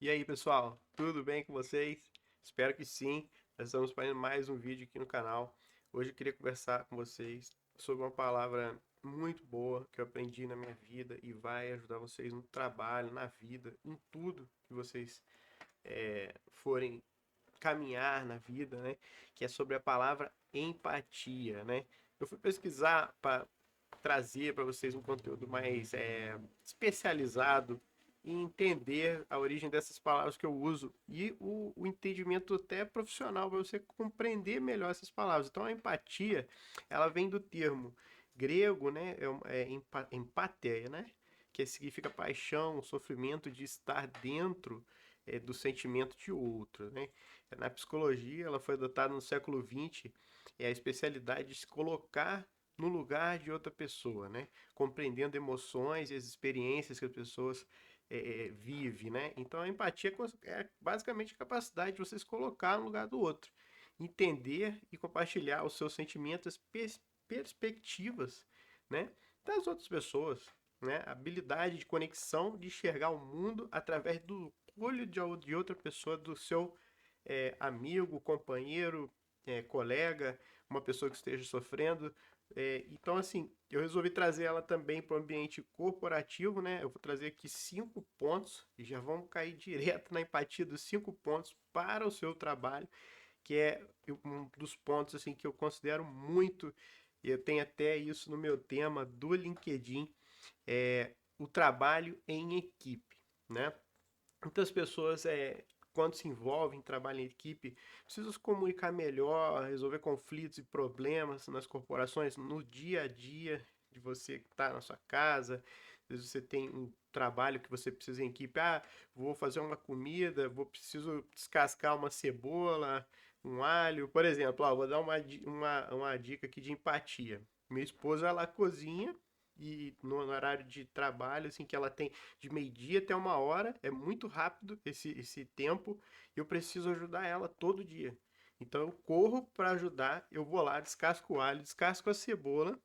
E aí, pessoal, tudo bem com vocês? Espero que sim. Nós estamos fazendo mais um vídeo aqui no canal. Hoje eu queria conversar com vocês sobre uma palavra muito boa que eu aprendi na minha vida e vai ajudar vocês no trabalho, na vida, em tudo que vocês forem caminhar na vida, né? Que é sobre a palavra empatia, né? Eu fui pesquisar para trazer para vocês um conteúdo mais especializado e entender a origem dessas palavras que eu uso e o entendimento até profissional para você compreender melhor essas palavras. Então, a empatia, ela vem do termo grego, né? Empatia, né? Que significa paixão, sofrimento de estar dentro do sentimento de outro, né? Na psicologia, ela foi adotada no século XX, é a especialidade de se colocar no lugar de outra pessoa, né? Compreendendo emoções e as experiências que as pessoas vivem, né? Então a empatia é basicamente a capacidade de você se colocar no lugar do outro, entender e compartilhar os seus sentimentos, perspectivas, né? Das outras pessoas, né? A habilidade de conexão, de enxergar o mundo através do olho de outra pessoa, do seu amigo, companheiro, colega, uma pessoa que esteja sofrendo. Então, assim, eu resolvi trazer ela também para o ambiente corporativo, né? Eu vou trazer aqui 5 pontos e já vamos cair direto na empatia dos 5 pontos para o seu trabalho, que é um dos pontos assim que eu considero muito, e eu tenho até isso no meu tema do LinkedIn, o trabalho em equipe, né? Muitas pessoas, quando se envolvem em trabalho em equipe, precisam se comunicar melhor, resolver conflitos e problemas nas corporações no dia a dia de você que está na sua casa. Às vezes você tem um trabalho que você precisa em equipe. Ah, vou fazer uma comida, preciso descascar uma cebola, um alho. Por exemplo, vou dar uma dica aqui de empatia. Minha esposa, ela cozinha e no horário de trabalho, assim, que ela tem de meio-dia até 1 hora, é muito rápido esse tempo, e eu preciso ajudar ela todo dia. Então eu corro para ajudar, eu vou lá, descasco o alho, descasco a cebola,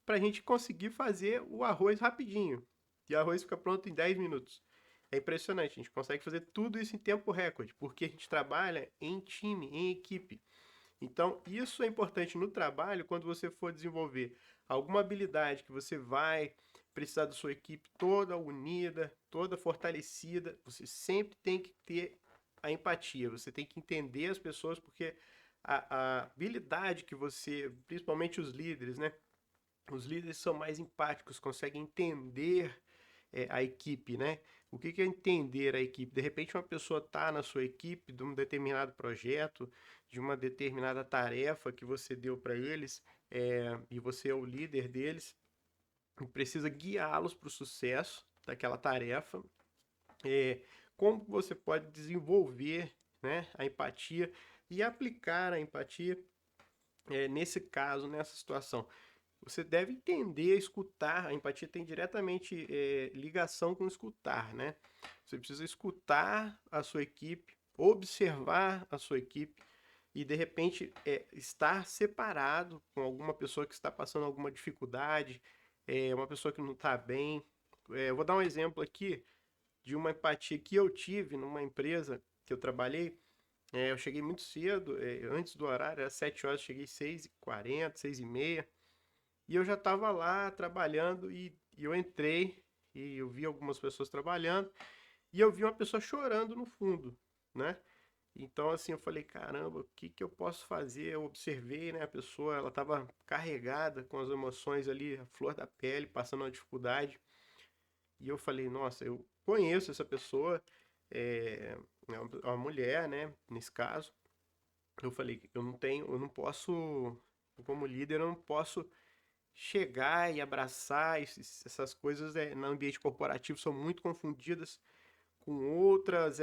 para a gente conseguir fazer o arroz rapidinho. E o arroz fica pronto em 10 minutos. É impressionante, a gente consegue fazer tudo isso em tempo recorde, porque a gente trabalha em time, em equipe. Então, isso é importante no trabalho quando você for desenvolver alguma habilidade que você vai precisar da sua equipe toda unida, toda fortalecida. Você sempre tem que ter a empatia, você tem que entender as pessoas, porque a habilidade que você, principalmente os líderes, né? Os líderes são mais empáticos, conseguem entender a equipe, né? O que é entender a equipe? De repente, uma pessoa está na sua equipe de um determinado projeto, de uma determinada tarefa que você deu para eles, e você é o líder deles, e precisa guiá-los para o sucesso daquela tarefa. É, como você pode desenvolver, né, a empatia e aplicar a empatia nesse caso, nessa situação? Você deve entender, escutar. A empatia tem diretamente ligação com escutar, né? Você precisa escutar a sua equipe, observar a sua equipe e de repente estar separado com alguma pessoa que está passando alguma dificuldade, uma pessoa que não está bem. Eu vou dar um exemplo aqui de uma empatia que eu tive numa empresa que eu trabalhei. Eu cheguei muito cedo, antes do horário, era 7 horas, cheguei 6h40, 6h30. E eu já estava lá trabalhando e eu entrei e eu vi algumas pessoas trabalhando e eu vi uma pessoa chorando no fundo, né? Então assim, eu falei, caramba, o que que eu posso fazer? Eu observei, né, a pessoa, ela estava carregada com as emoções ali, a flor da pele, passando uma dificuldade. E eu falei, nossa, eu conheço essa pessoa, é uma mulher, né, nesse caso. Eu falei, eu não posso, como líder, eu não posso chegar e abraçar essas coisas no ambiente corporativo são muito confundidas com outras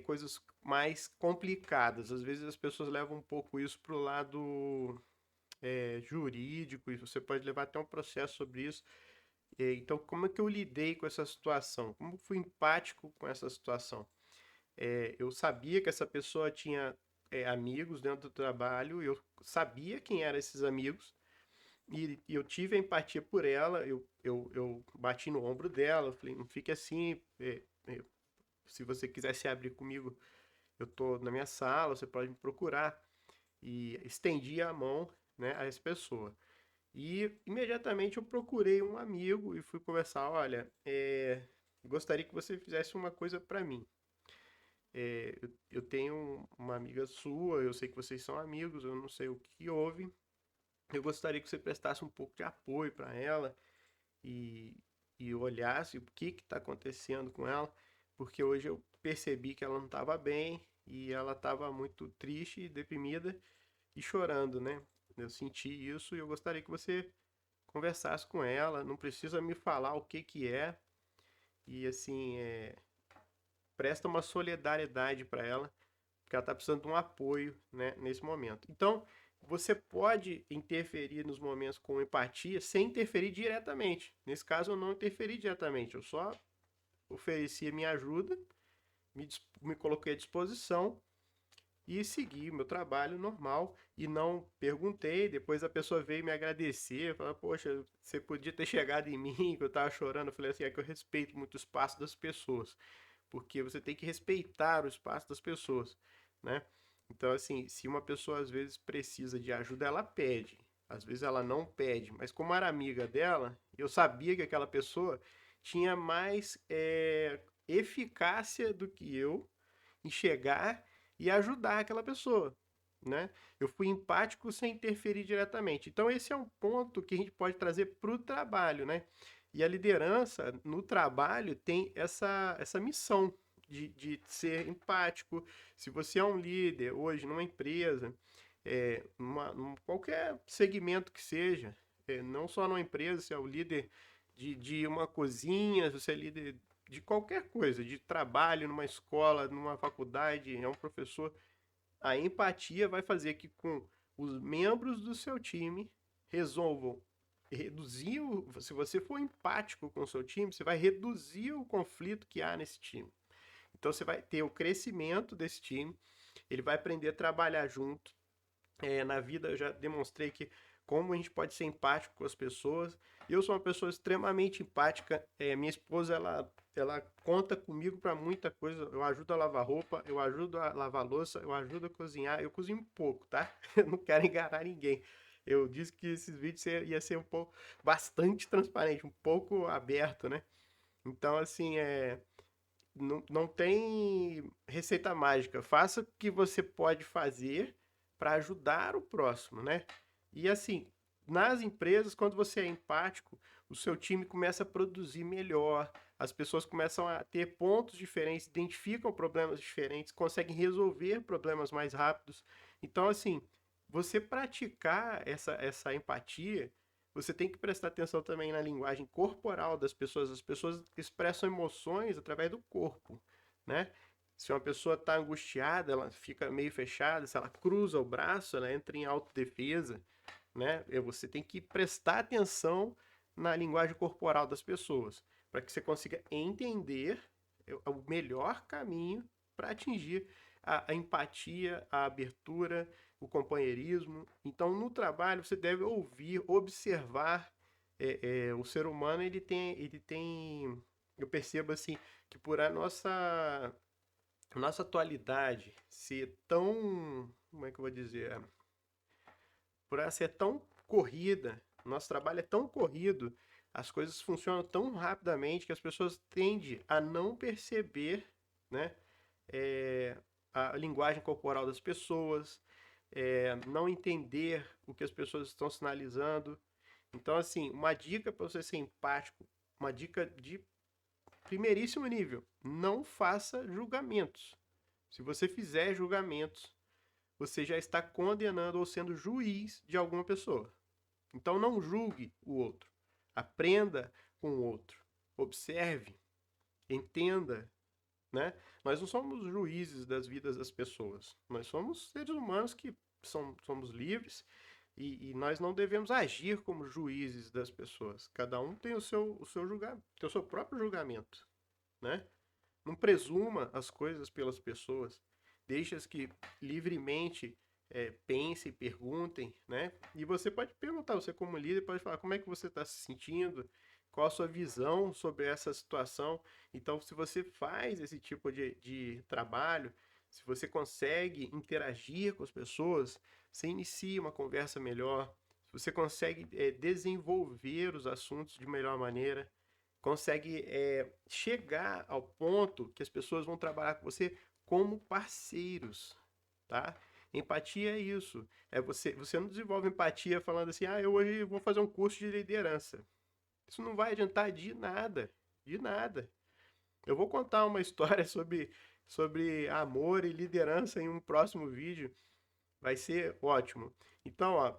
coisas mais complicadas. Às vezes as pessoas levam um pouco isso para o lado jurídico e você pode levar até um processo sobre isso. Então, como é que eu lidei com essa situação? Como eu fui empático com essa situação? Eu sabia que essa pessoa tinha amigos dentro do trabalho, eu sabia quem eram esses amigos, e eu tive a empatia por ela, eu bati no ombro dela, falei, não fique assim, Se você quiser se abrir comigo, eu tô na minha sala, você pode me procurar. E estendi a mão, né, a essa pessoa. E imediatamente eu procurei um amigo e fui conversar, olha, gostaria que você fizesse uma coisa para mim. Eu tenho uma amiga sua, eu sei que vocês são amigos, eu não sei o que houve. Eu gostaria que você prestasse um pouco de apoio para ela e, e olhasse o que está acontecendo com ela, porque hoje eu percebi que ela não estava bem e ela estava muito triste e deprimida e chorando, né? Eu senti isso e eu gostaria que você conversasse com ela, não precisa me falar o que que é, e assim, presta uma solidariedade para ela, porque ela está precisando de um apoio, né, nesse momento. Então, você pode interferir nos momentos com empatia sem interferir diretamente. Nesse caso, eu não interferi diretamente, eu só ofereci a minha ajuda, me coloquei à disposição e segui o meu trabalho normal e não perguntei. Depois a pessoa veio me agradecer, falar, poxa, você podia ter chegado em mim, que eu tava chorando. Eu falei assim, é que eu respeito muito o espaço das pessoas, porque você tem que respeitar o espaço das pessoas, né? Então, assim, se uma pessoa às vezes precisa de ajuda, ela pede. Às vezes ela não pede, mas como era amiga dela, eu sabia que aquela pessoa tinha mais eficácia do que eu em chegar e ajudar aquela pessoa, né? Eu fui empático sem interferir diretamente. Então esse é um ponto que a gente pode trazer para o trabalho, né? E a liderança no trabalho tem essa missão de ser empático. Se você é um líder hoje numa empresa, qualquer segmento que seja, não só numa empresa, se é o líder de uma cozinha, se você é líder de qualquer coisa, de trabalho, numa escola, numa faculdade, é um professor, a empatia vai fazer que com os membros do seu time resolvam reduzir se você for empático com o seu time, você vai reduzir o conflito que há nesse time. Então você vai ter o crescimento desse time, ele vai aprender a trabalhar junto. Na vida eu já demonstrei que como a gente pode ser empático com as pessoas. Eu sou uma pessoa extremamente empática. Minha esposa, ela conta comigo para muita coisa. Eu ajudo a lavar roupa, eu ajudo a lavar louça, eu ajudo a cozinhar. Eu cozinho pouco, tá? Eu não quero enganar ninguém. Eu disse que esses vídeos ia ser um pouco, bastante transparente, um pouco aberto, né? Então, assim, não tem receita mágica. Faça o que você pode fazer para ajudar o próximo, né? E assim, nas empresas, quando você é empático, o seu time começa a produzir melhor, as pessoas começam a ter pontos diferentes, identificam problemas diferentes, conseguem resolver problemas mais rápidos. Então, assim, você praticar essa empatia, você tem que prestar atenção também na linguagem corporal das pessoas. As pessoas expressam emoções através do corpo, né? Se uma pessoa está angustiada, ela fica meio fechada. Se ela cruza o braço, ela entra em autodefesa, né? Você tem que prestar atenção na linguagem corporal das pessoas para que você consiga entender o melhor caminho para atingir a empatia, a abertura, o companheirismo. Então, no trabalho, você deve ouvir, observar. O ser humano ele tem, eu percebo assim que por a nossa atualidade ser tão, como é que eu vou dizer, por ela ser tão corrida, nosso trabalho é tão corrido, as coisas funcionam tão rapidamente que as pessoas tendem a não perceber, né, é, a linguagem corporal das pessoas, não entender o que as pessoas estão sinalizando. Então, assim, uma dica para você ser empático, uma dica de primeiríssimo nível: não faça julgamentos. Se você fizer julgamentos, você já está condenando ou sendo juiz de alguma pessoa. Então não julgue o outro. Aprenda com o outro. Observe, entenda, né? Nós não somos juízes das vidas das pessoas. Nós somos seres humanos que somos livres e nós não devemos agir como juízes das pessoas. Cada um tem o seu julgamento, tem o seu próprio julgamento, né? Não presuma as coisas pelas pessoas. Deixa-as que livremente pensem, perguntem, né? E você pode perguntar, você como líder pode falar como é que você está se sentindo, qual a sua visão sobre essa situação. Então, se você faz esse tipo de trabalho, se você consegue interagir com as pessoas, você inicia uma conversa melhor, se você consegue desenvolver os assuntos de melhor maneira, consegue chegar ao ponto que as pessoas vão trabalhar com você como parceiros, tá? Empatia é isso. Você não desenvolve empatia falando assim, eu hoje vou fazer um curso de liderança. Isso não vai adiantar de nada, de nada. Eu vou contar uma história sobre amor e liderança em um próximo vídeo. Vai ser ótimo. Então, ó,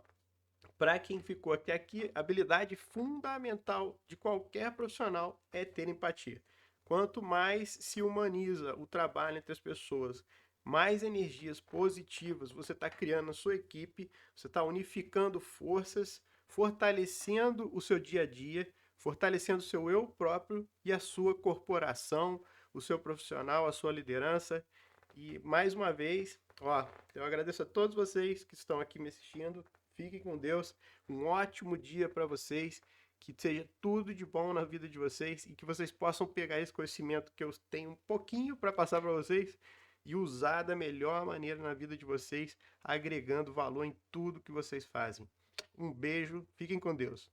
para quem ficou até aqui, a habilidade fundamental de qualquer profissional é ter empatia. Quanto mais se humaniza o trabalho entre as pessoas, mais energias positivas você está criando na sua equipe, você está unificando forças, fortalecendo o seu dia a dia, fortalecendo o seu eu próprio e a sua corporação, o seu profissional, a sua liderança. E mais uma vez, ó, eu agradeço a todos vocês que estão aqui me assistindo. Fiquem com Deus. Um ótimo dia para vocês. Que seja tudo de bom na vida de vocês e que vocês possam pegar esse conhecimento que eu tenho um pouquinho para passar para vocês e usar da melhor maneira na vida de vocês, agregando valor em tudo que vocês fazem. Um beijo, fiquem com Deus.